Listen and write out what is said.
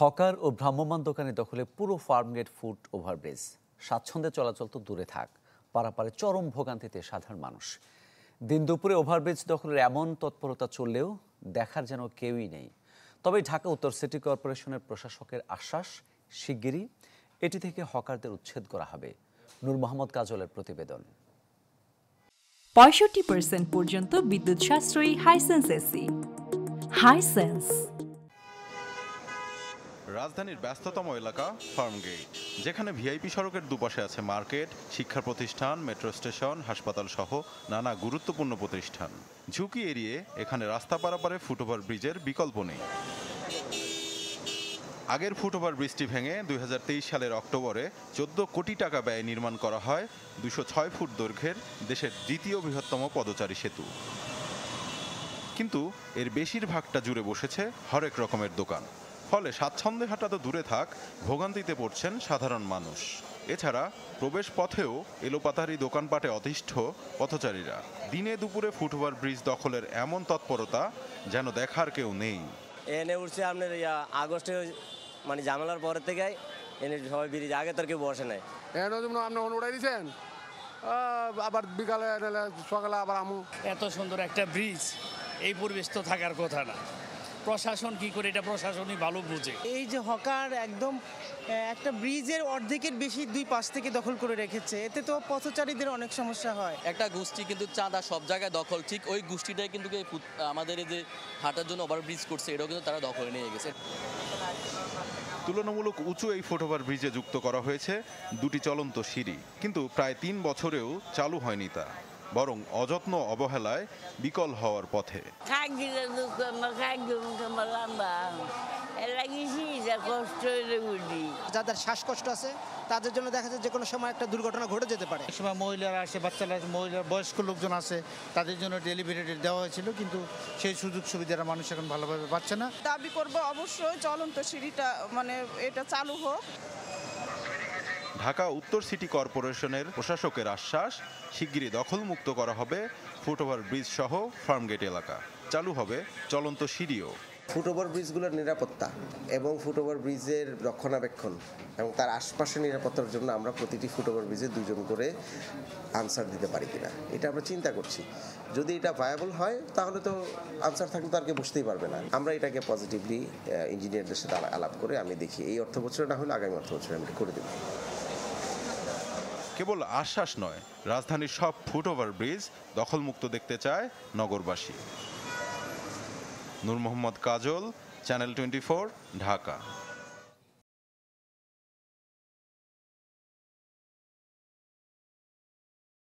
Hawker ও ভ্রাম্যমাণ দোকানের দখলে পুরো ফার্মগেট ফুট ওভারব্রিজ। স্বাচ্ছন্দ্যে চলাচল তো দূরে থাক, পারাপারে চরম ভোগান্তিতে সাধারণ মানুষ। দিন দুপুরে ওভারব্রিজ দখলের এমন তৎপরতা চললেও দেখার যেন কেউই নেই। তবে ঢাকা উত্তর সিটি কর্পোরেশনের প্রশাসকের আশ্বাস, শিগগিরই এটি থেকে হকারদের উচ্ছেদ করা হবে। নূর মোহাম্মদ কাজলের প্রতিবেদন। ৬৫% পর্যন্ত বিদ্যুৎ সাশ্রয়ী হাইসেন্স এসি। হাইসেন্স রাজধানীর ব্যস্ততম এলাকা ফার্মগেট, যেখানে ভিআইপি সড়কের দুপাশে আছে মার্কেট, শিক্ষা প্রতিষ্ঠান, মেট্রো স্টেশন, হাসপাতাল সহ নানা গুরুত্বপূর্ণ প্রতিষ্ঠান। ঝুঁকি এড়িয়ে এখানে রাস্তা পারাপারে ফুটওভার ব্রিজের বিকল্প নেই। আগের ফুটওভার ব্রিজটি ভেঙে ২০২৩ সালের অক্টোবরে ১৪ কোটি টাকা ব্যয়ে নির্মাণ করা হয় ২০৬ ফুট দৈর্ঘ্যের দেশের দ্বিতীয় বৃহত্তম পদচারী সেতু। কিন্তু এর বেশিরভাগটা জুড়ে বসেছে হরেক রকমের দোকান। ফলে স্বাচ্ছন্দ্যে হাঁটা তো দূরে থাক, ভোগান্তিতে পড়ছেন সাধারণ মানুষ। এছাড়া প্রবেশ পথেও এলোপাতারি দোকানপাটে অতিষ্ঠ পথচারীরা। দিনে দুপুরে ফুটওভার ব্রিজ দখলের এমন তৎপরতা যেন দেখার কেউ নেই। এনে উঠছে আপনার আগস্টে, মানে ঝামেলার পরের থেকে এনে সবাই ব্রিজ, আগে তার কেউ বসে নাই। আপনি উড়াই দিচ্ছেন, আবার বিকালে সকালে আবার আমু। এত সুন্দর একটা ব্রিজ, এই পরিবেশ তো থাকার কথা না। প্রশাসন কি করে এটা প্রশাসনই ভালো বুঝে। এই যে হকার একদম একটা ব্রিজের অর্ধেকের বেশি দুই পাশ থেকে দখল করে রেখেছে, এতে তো পথচারীদের অনেক সমস্যা হয়। একটা গোষ্ঠী কিন্তু চাঁদা সব জায়গায় দখল, ঠিক ওই গোষ্ঠীটাই কিন্তু আমাদের এই যে হাঁটার জন্য ওভারব্রিজ করছে, এটাও কিন্তু তারা দখলে নিয়ে গেছে। তুলনামূলক উঁচু এই ফুটওভার ব্রিজে যুক্ত করা হয়েছে দুটি চলন্ত সিঁড়ি, কিন্তু প্রায় ৩ বছরেও চালু হয়নি তা, বরং অযত্ন অবহেলায় বিকল হওয়ার পথে। যাদের শ্বাসকষ্ট আছে তাদের জন্য দেখা যায় যে কোনো সময় একটা দুর্ঘটনা ঘটে যেতে পারে। সময় মহিলারা আসে, বাচ্চারা, মহিলা, বয়স্ক লোকজন আছে, তাদের জন্য ডেলিভারি দেওয়া হয়েছিল, কিন্তু সেই সুযোগ সুবিধাটা মানুষ এখন ভালোভাবে পাচ্ছে না। দাবি করব অবশ্যই চলন্ত সিঁড়িটা মানে এটা চালু হোক। ঢাকা উত্তর সিটি কর্পোরেশনের প্রশাসকের আশ্বাস, শিগগিরই দখলমুক্ত করা হবে ফুটওভার ব্রিজ সহ ফার্মগেট এলাকা। চালু হবে চলন্ত সিঁড়িও। ফুটওভার ব্রিজগুলোর নিরাপত্তা এবং ফুটওভার ব্রিজের রক্ষণাবেক্ষণ এবং তার আশপাশের নিরাপত্তার জন্য আমরা প্রতিটি ফুটওভার ব্রিজে 2 জন করে আনসার দিতে পারি কিনা, এটা আমরা চিন্তা করছি। যদি এটা ভায়াবল হয় তাহলে তো আনসার থাকলে তো আর কেউ বুঝতেই পারবে না। আমরা এটাকে পজিটিভলি ইঞ্জিনিয়ারদের সাথে আলাপ করে আমি দেখি এই অর্থ বছরে না হলে আগামী অর্থ বছরে আমি করে দেব। কেবল আশ্বাস নয়, রাজধানীর সব ফুটওভার ব্রিজ দখলমুক্ত দেখতে চায় নগরবাসী। নূর মোহাম্মদ কাজল, চ্যানেল 24, ঢাকা।